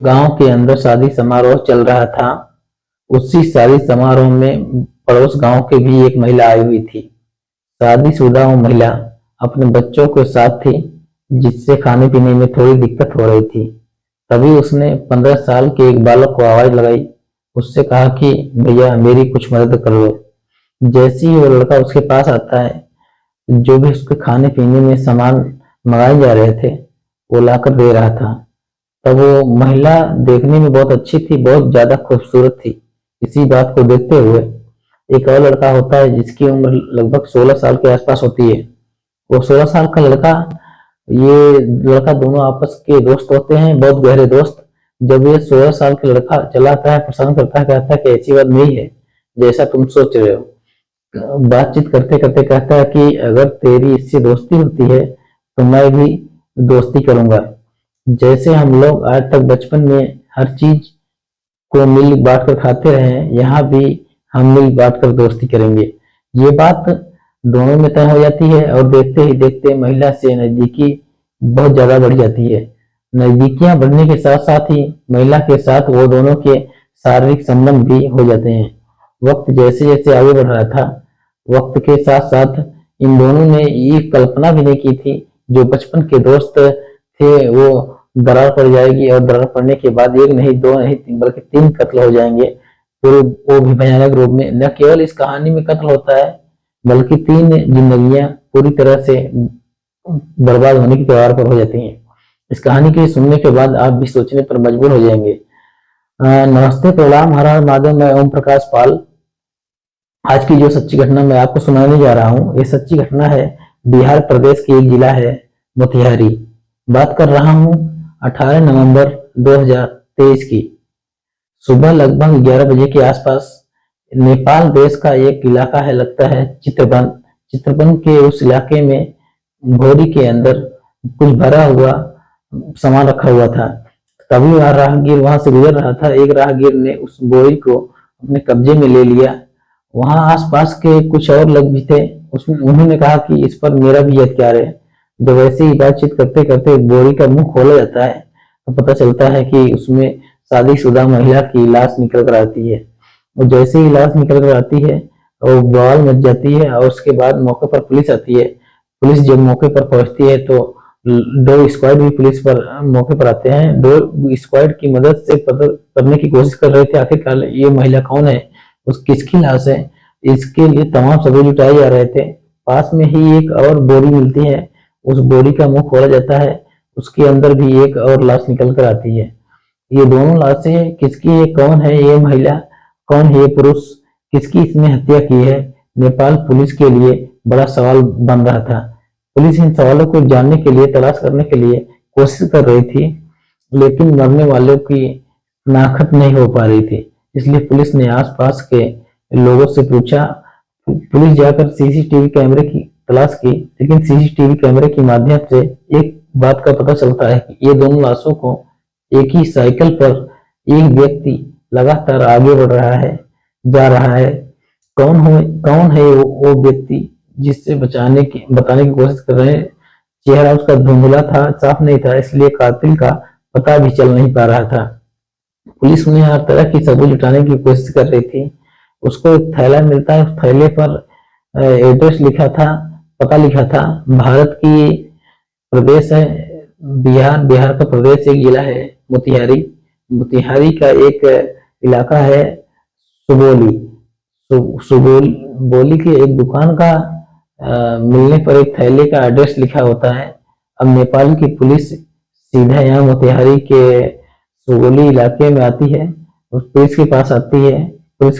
गांव के अंदर शादी समारोह चल रहा था। उसी शादी समारोह में पड़ोस गांव की भी एक महिला आई हुई थी। शादीशुदा वो महिला अपने बच्चों के साथ थी, जिससे खाने पीने में थोड़ी दिक्कत हो रही थी। तभी उसने 15 साल के एक बालक को आवाज लगाई। उससे कहा कि भैया मेरी कुछ मदद कर दो। जैसे ही वो लड़का उसके पास आता है, जो भी उसके खाने पीने में सामान मंगाए जा रहे थे वो लाकर दे रहा था। तब वो महिला देखने में बहुत अच्छी थी, बहुत ज्यादा खूबसूरत थी। इसी बात को देखते हुए एक और लड़का होता है जिसकी उम्र लगभग 16 साल के आसपास होती है। वो 16 साल का लड़का, ये लड़का दोनों आपस के दोस्त होते हैं, बहुत गहरे दोस्त। जब ये 16 साल का लड़का चला आता है, पसंद करता है, कहता है कि ऐसी बात नहीं है जैसा तुम सोच रहे हो। बातचीत करते करते कहता है कि अगर तेरी इससे दोस्ती होती है तो मैं भी दोस्ती करूंगा। जैसे हम लोग आज तक बचपन में हर चीज को मिल बांट कर खाते रहे हैं, यहाँ भी हम मिल बांट कर दोस्ती करेंगे। ये बात दोनों में तय हो जाती है और देखते ही देखते महिला से नजदीकी बहुत ज्यादा बढ़ जाती है। नजदीकियां बढ़ने के साथ साथ ही महिला के साथ वो दोनों के शारीरिक संबंध भी हो जाते हैं। वक्त जैसे जैसे आगे बढ़ रहा था, वक्त के साथ साथ इन दोनों ने ये कल्पना भी नहीं की थी, जो बचपन के दोस्त थे वो दरार पड़ जाएगी और दरार पड़ने के बाद एक नहीं, दो नहीं, तीन बल्कि 3 कत्ल हो जाएंगे, पूरे वो भी भयानक रूप में। न केवल इस कहानी में कत्ल होता है, बल्कि 3 जिंदगियां पूरी तरह से बर्बाद होने की कगार पर हो जाती हैं। इस कहानी के सुनने के बाद आप भी सोचने पर मजबूर हो जाएंगे। नमस्ते, प्रणाम, हर हर महादेव। मैं ओम प्रकाश पाल। आज की जो सच्ची घटना मैं आपको सुनाने जा रहा हूँ, ये सच्ची घटना है बिहार प्रदेश की एक जिला है मोतिहारी। बात कर रहा हूँ 18 नवंबर 2023 की। सुबह लगभग 11 बजे के आसपास नेपाल देश का एक इलाका है, लगता है चित्रबन। चित्रबन के उस इलाके में बोरी के अंदर कुछ भरा हुआ सामान रखा हुआ था। तभी वहां राहगीर वहां से गुजर रहा था। एक राहगीर ने उस बोरी को अपने कब्जे में ले लिया। वहां आसपास के कुछ और लोग भी थे, उसमें उन्होंने कहा कि इस पर मेरा भी अधिकार है। जब ऐसे ही बातचीत करते करते बोरी का मुंह खोला जाता है तो पता चलता है कि उसमें शादीशुदा महिला की लाश निकल कर आती है। और जैसे ही लाश निकल कर आती है और बवाल मच जाती है, और उसके बाद मौके पर पुलिस आती है। पुलिस जब मौके पर पहुंचती है तो 2 स्क्वाड भी पुलिस पर मौके पर आते हैं। 2 स्क्वाड की मदद से पता करने की कोशिश कर रहे थे आखिरकार ये महिला कौन है, उस किसकी लाश है। इसके लिए तमाम सबूत जुटाए जा रहे थे। पास में ही एक और बोरी मिलती है, उस बोरी का मुंह खोला जाता है, उसके अंदर भी एक और लाश निकल कर आती है। ये दोनों लाशें किसकी है, कौन है ये महिला, कौन है ये पुरुष, किसकी इसने हत्या की है, नेपाल पुलिस के लिए बड़ा सवाल बन रहा था। पुलिस इन सवालों को जानने के लिए, तलाश करने के लिए कोशिश कर रही थी, लेकिन मरने वालों की नाखत नहीं हो पा रही थी। इसलिए पुलिस ने आसपास के लोगों से पूछा। पुलिस जाकर सीसीटीवी कैमरे की तलाश की, लेकिन सीसीटीवी कैमरे के माध्यम से एक बात का पता चलता है कि ये दोनों लाशों को एक ही साइकिल पर एक व्यक्ति लगातार आगे बढ़ रहा है, जा रहा है। कौन है वो व्यक्ति जिससे बताने की कोशिश कर रहे हैं। चेहरा उसका धुंधला था, साफ नहीं था, इसलिए कातिल का पता भी चल नहीं पा रहा था। पुलिस उन्हें हर तरह की सबूत जुटाने की कोशिश कर रही थी। उसको एक थैला मिलता है, उस थैले पर एड्रेस लिखा था, पता लिखा था। भारत की प्रदेश है बिहार, बिहार का प्रदेश एक जिला है मोतिहारी। मोतिहारी का एक इलाका है सुगोली। सुगोली की एक दुकान का मिलने पर एक थैले का एड्रेस लिखा होता है। अब नेपाल की पुलिस सीधा यहाँ मोतिहारी के सुगोली इलाके में आती है, उस पुलिस के पास आती है। पुलिस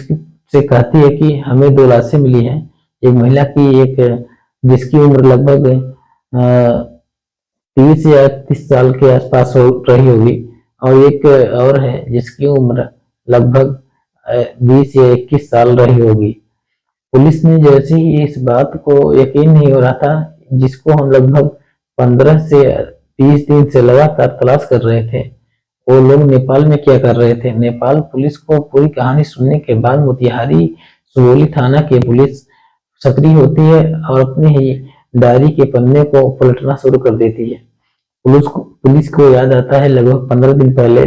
से कहती है कि हमें 2 लाशें मिली हैं, एक महिला की, एक जिसकी उम्र लगभग 30 या 31 साल के आसपास हो रही होगी, और एक और है जिसकी उम्र लगभग 20 या 21 साल रही होगी। पुलिस ने जैसे ही इस बात को यकीन नहीं हो रहा था, जिसको हम लगभग 15 से 20 दिन से लगातार तलाश कर रहे थे, वो लोग नेपाल में क्या कर रहे थे। नेपाल पुलिस को पूरी कहानी सुनने के बाद मोतिहारी सुगोली थाना की पुलिस सक्रिय होती है और अपने ही डायरी के पन्ने को पलटना शुरू कर देती है। पुलिस को याद आता है लगभग 15 दिन पहले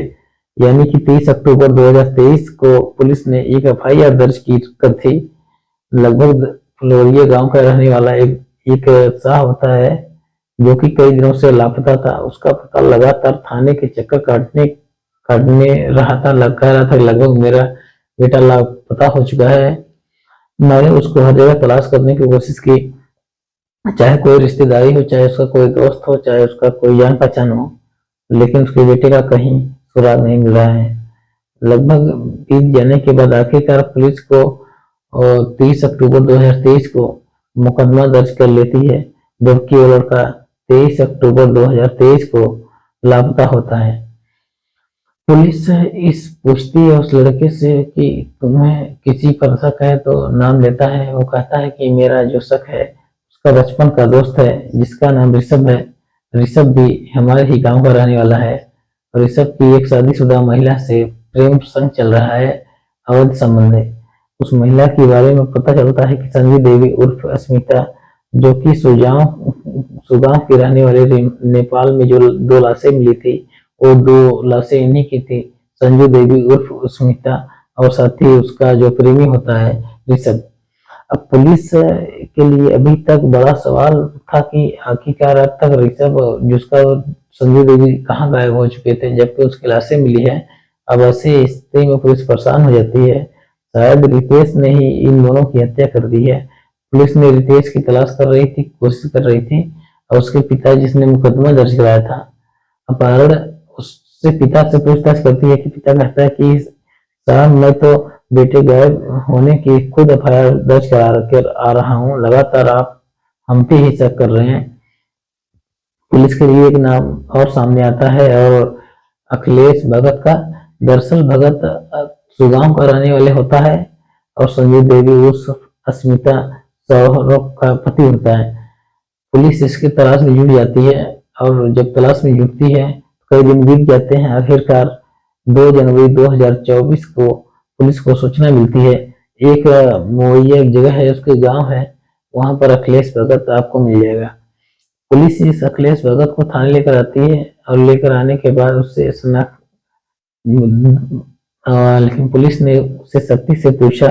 यानी कि 30 अक्टूबर 2023 को पुलिस ने एक एफआईआर दर्ज की कर थी। लगभग फुलवरिया गांव का रहने वाला एक शाह होता है जो कि कई दिनों से लापता था। उसका पता लगातार थाने के चक्कर काटने रहा था। कह रहा था लगभग मेरा बेटा लापता हो चुका है। मैंने उसको हर जगह तलाश करने की कोशिश की, चाहे कोई रिश्तेदारी हो, चाहे उसका कोई दोस्त हो, चाहे उसका कोई जान पहचान हो, लेकिन उसके बेटे का कहीं सुराग नहीं मिल रहा है। लगभग बीत जाने के बाद आखिरकार पुलिस को 30 अक्टूबर 2023 को मुकदमा दर्ज कर लेती है, जबकि वो लड़का 23 अक्टूबर 2023 को लापता होता है। पुलिस इस पूछती है उस लड़के से कि तुम्हें किसी पर शक है, तो नाम लेता है। वो कहता है कि मेरा जो शक है उसका बचपन का दोस्त है जिसका नाम ऋषभ है। ऋषभ भी हमारे ही गांव का रहने वाला है। ऋषभ की एक शादीशुदा महिला से प्रेम संग चल रहा है, अवैध संबंध है। उस महिला के बारे में पता चलता है कि संजय देवी उर्फ अस्मिता, जो कि सुगांव की रहने वाले नेपाल में जो 2 लाशें मिली थी, वो 2 लाशें इन्हीं की थी, संजू देवी उर्फ अस्मिता और साथ ही उसका जो प्रेमी होता है ऋषभ। अब पुलिस के लिए अभी तक बड़ा सवाल था कि आखिरकार अब तक ऋषभ जिसका संजू देवी कहाँ गायब हो चुके थे, जबकि उसकी लाशें मिली है। अब ऐसे स्थिति में पुलिस परेशान हो जाती है। शायद रितेश ने ही इन दोनों की हत्या कर दी है। पुलिस ने रितेश की तलाश कर रही थी, कोशिश कर रही थी, और उसके पिता जिसने मुकदमा दर्ज कराया था अपहरण, उससे पिता से पूछताछ करती है कि पिता कहता है कि साहब मैं तो बेटे गायब होने की खुद एफआईआर दर्ज करा कर आ रहा हूँ, लगातार आप हम पे ही शक कर रहे हैं। पुलिस के लिए एक नाम और सामने आता है और अखिलेश भगत का। दरअसल भगत सुगांव का रहने वाले होता है और संजय देवी उस अस्मिता सौरभ का पति होता है। पुलिस इसकी तलाश में जुट जाती है और जब तलाश में जुटती है कई दिन बीत जाते हैं। आखिरकार 2 जनवरी 2024 को पुलिस को सूचना मिलती है, एक मोइया एक जगह है, उसके गांव है, वहां पर अखिलेश भगत आपको मिल जाएगा। पुलिस इस अखिलेश भगत को थाने लेकर आती है और लेकर आने के बाद उससे लेकिन पुलिस ने उससे सख्ती से पूछा,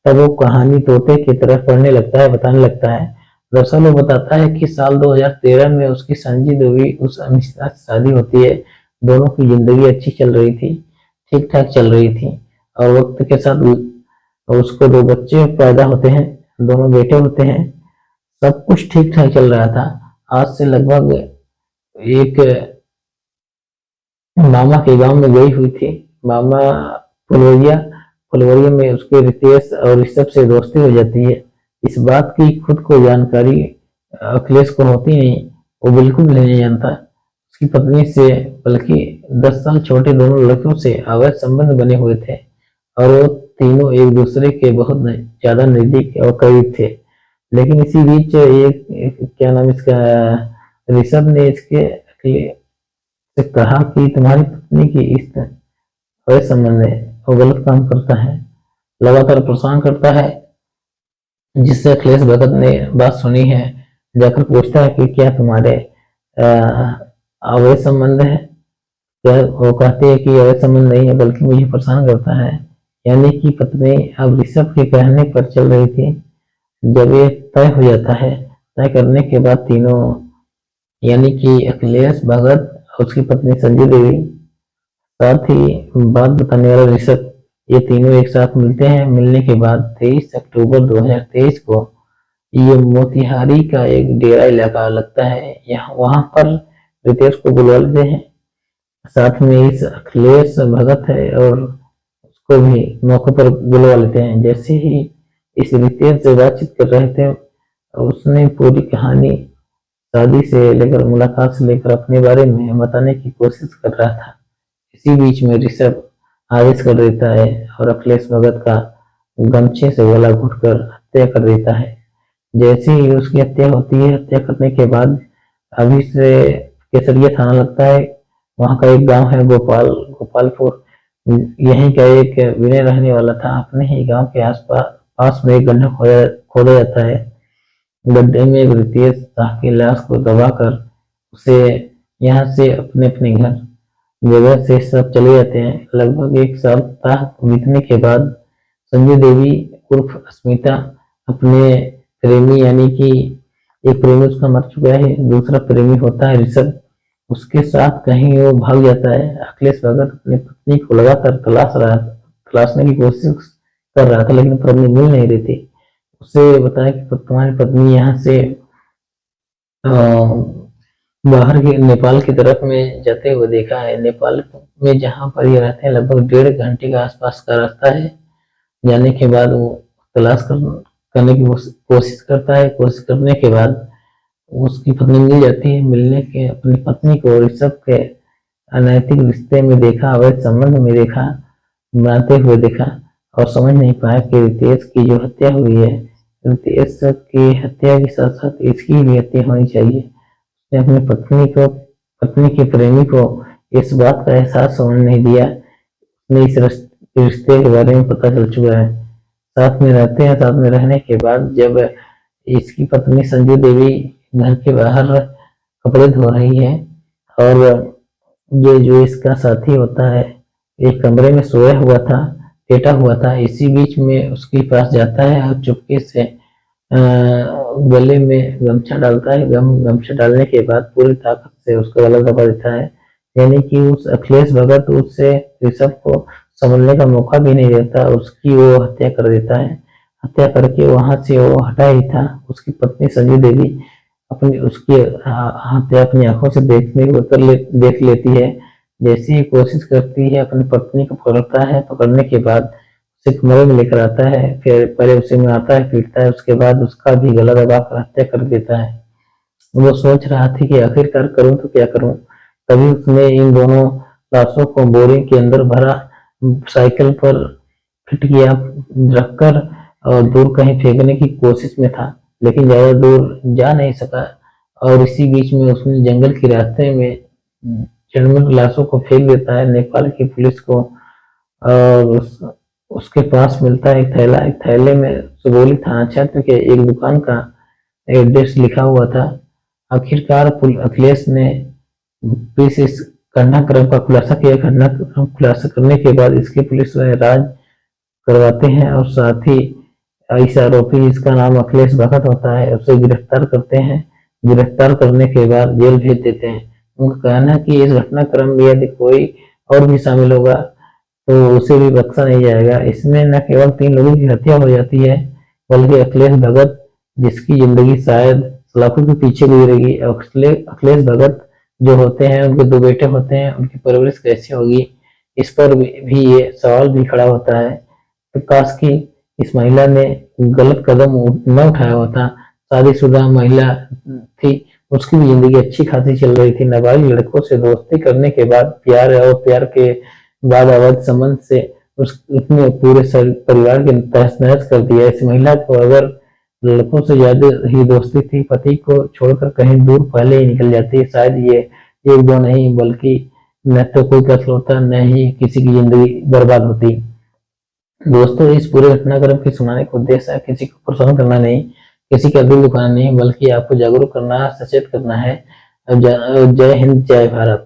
तब वो कहानी तोते की तरह पढ़ने लगता है, बताने लगता है। दरअसल वो बताता है कि साल 2013 में उसकी संजय देवी उस अमिता से शादी होती है। दोनों की जिंदगी अच्छी चल रही थी, ठीक ठाक चल रही थी, और वक्त के साथ उसको 2 बच्चे पैदा होते हैं, दोनों बेटे होते हैं। सब कुछ ठीक ठाक चल रहा था। आज से लगभग एक मामा के गांव में गई हुई थी। मामा फुलवरिया में उसके रितेश और ऋषभ से दोस्ती हो जाती है। इस बात की खुद को जानकारी अखिलेश को होती नहीं, वो बिल्कुल नहीं जानता। उसकी पत्नी से बल्कि 10 साल छोटे दोनों लड़कियों से अवैध संबंध बने हुए थे और वो तीनों एक दूसरे के बहुत ज्यादा नजदीक और करीब थे। लेकिन इसी बीच एक क्या नाम इसका ऋषभ ने इसके से कहा कि तुम्हारी पत्नी की इस अवैध संबंध है, वो गलत काम करता है, लगातार परेशान करता है। जिससे अखिलेश भगत ने बात सुनी है, जाकर पूछता है कि क्या तुम्हारे अवैध संबंध है? क्या वो कहते हैं कि अवैध संबंध नहीं है, बल्कि मुझे परेशान करता है। यानी कि पत्नी अब ऋषभ के कहने पर चल रही थी। जब ये तय हो जाता है, तय करने के बाद तीनों यानी कि अखिलेश भगत, उसकी पत्नी संजय देवी, साथ ही बात बताने वाला ऋषभ, ये तीनों एक साथ मिलते हैं। मिलने के बाद 23 अक्टूबर 2023 को ये मोतिहारी का एक डेरा इलाका लगता है, यहाँ वहां पर रितेश को बुलवा लेते हैं। साथ में इस अखिलेश भगत है और उसको भी मौके पर बुलवा लेते हैं। जैसे ही इस रितेश से बातचीत कर रहे थे, उसने पूरी कहानी शादी से लेकर मुलाकात से लेकर अपने बारे में बताने की कोशिश कर रहा था। इसी बीच में ऋषभ आदेश कर देता है और अखिलेश भगत का गमछे से गला घोटकर हत्या कर देता है। जैसे ही उसकी हत्या होती है, हत्या करने के बाद अभी से केसरिया थाना लगता है। वहां का एक गांव है गोपालपुर, यहीं का एक विनय रहने वाला था। अपने ही गांव के पास में एक गड्ढा खोदा जाता है। गड्ढे में एक रितेश शाह की लाश को दबाकर उसे यहाँ से अपने अपने घर जगह से सब चले जाते हैं। लगभग एक सप्ताह बीतने के बाद संजू देवी उर्फ अस्मिता अपने प्रेमी यानी कि एक प्रेमी उसका मर चुका है, दूसरा प्रेमी होता है ऋषभ, उसके साथ कहीं वो भाग जाता है। अखिलेश भगत अपनी पत्नी को लगातार तलाशने की कोशिश कर रहा था, लेकिन पत्नी मिल नहीं रही थी। उसे बताया कि तुम्हारी पत्नी यहाँ से बाहर के नेपाल की तरफ में जाते हुए देखा है। नेपाल में जहाँ पर ये रहते हैं लगभग 1.5 घंटे के आसपास का रास्ता है। जाने के बाद वो करने की कोशिश करता है। कोशिश करने के बाद उसकी पत्नी मिल जाती है। मिलने के अपनी पत्नी को ऋषभ के अनैतिक रिश्ते में देखा, अवैध संबंध में देखा, बनाते हुए देखा और समझ नहीं पाया कि रितेश की जो हत्या हुई है, रितेश की हत्या के साथ साथ इसकी भी हत्या होनी चाहिए। उसने अपनी पत्नी के प्रेमी को इस बात का एहसास होने नहीं दिया। उसने इस रिश्ते के बारे में पता चल चुका है। साथ में रहते हैं। साथ में रहने के बाद जब इसकी पत्नी संजू देवी घर के बाहर कपड़े धो रही है और ये जो इसका साथी होता है एक कमरे में सोया हुआ था, लेटा हुआ था, इसी बीच में उसके पास जाता है और चुपके से गले में गमछा डालता है। गमछा डालने के बाद पूरी ताकत से उसका गला दबा देता है, यानी कि उस अखिलेश भगत उससे ऋषभ को संभलने का मौका भी नहीं देता, उसकी वो हत्या कर देता है। हत्या करके वहां से वो हटा ही था। उसकी पत्नी संजू देवी उसकी हत्या अपनी आंखों से देख लेती है। जैसे ही कोशिश करती है अपनी पत्नी को पकड़ता है, पकड़ने के बाद उसे कमरे में लेकर आता है, फिर पहले उसे मारता है, पीटता है, उसके बाद उसका भी गला दबाकर हत्या कर देता है। वो सोच रहा था कि आखिरकार करूं तो क्या करूं। तभी उसने इन दोनों लाशों को बोरे के अंदर भरा, साइकिल पर फिट किया, रखकर और दूर कहीं फेंकने की कोशिश में था, लेकिन ज्यादा दूर जा नहीं सका। और इसी बीच में उसने जंगल के रास्ते में जन्मन लाशों को फेंक देता है नेपाल की पुलिस को। और उसके पास मिलता है एक थैला। एक थैले में सुगौली थाना क्षेत्र के एक दुकान का एड्रेस लिखा हुआ था। आखिरकार अखिलेश ने इस घटनाक्रम का खुलासा किया। घटनाक्रम खुलासा करने के बाद इसके पुलिस वाले राज करवाते हैं और साथ ही इस आरोपी जिसका नाम अखिलेश भगत होता है उसे गिरफ्तार करते हैं। गिरफ्तार करने के बाद जेल भेज देते हैं। उनका कहना है कि इस घटनाक्रम में यदि कोई और भी शामिल होगा तो उसे भी बख्शा नहीं जाएगा। इसमें न केवल 3 लोगों की हत्या हो जाती है, बल्कि अखिलेश भगत जिसकी जिंदगी शायद सलाखों के पीछे गुजरेगी। अखिलेश भगत जो होते हैं उनके 2 बेटे होते हैं, उनकी परवरिश कैसे होगी, इस पर भी ये सवाल भी खड़ा होता है। तो काश की इस महिला ने गलत कदम न उठाया होता। शादीशुदा महिला थी, उसकी भी जिंदगी अच्छी खासी चल रही थी। नाबालिग लड़कों से दोस्ती करने के बाद प्यार के बाद अवैध संबंध से उसने पूरे परिवार के तहस नहस कर दिया। इस महिला को अगर लड़कों से ज्यादा ही दोस्ती थी, पति को छोड़कर कहीं दूर पहले ही निकल जाती। शायद ये 1-2 नहीं बल्कि न तो कोई कत्ल होता, न ही किसी की जिंदगी बर्बाद होती। दोस्तों, इस पूरे घटनाक्रम के सुनाने का उद्देश्य है किसी को परेशान करना नहीं, किसी का दिल दुखाना नहीं, बल्कि आपको जागरूक करना, सचेत करना है। जय हिंद, जय भारत।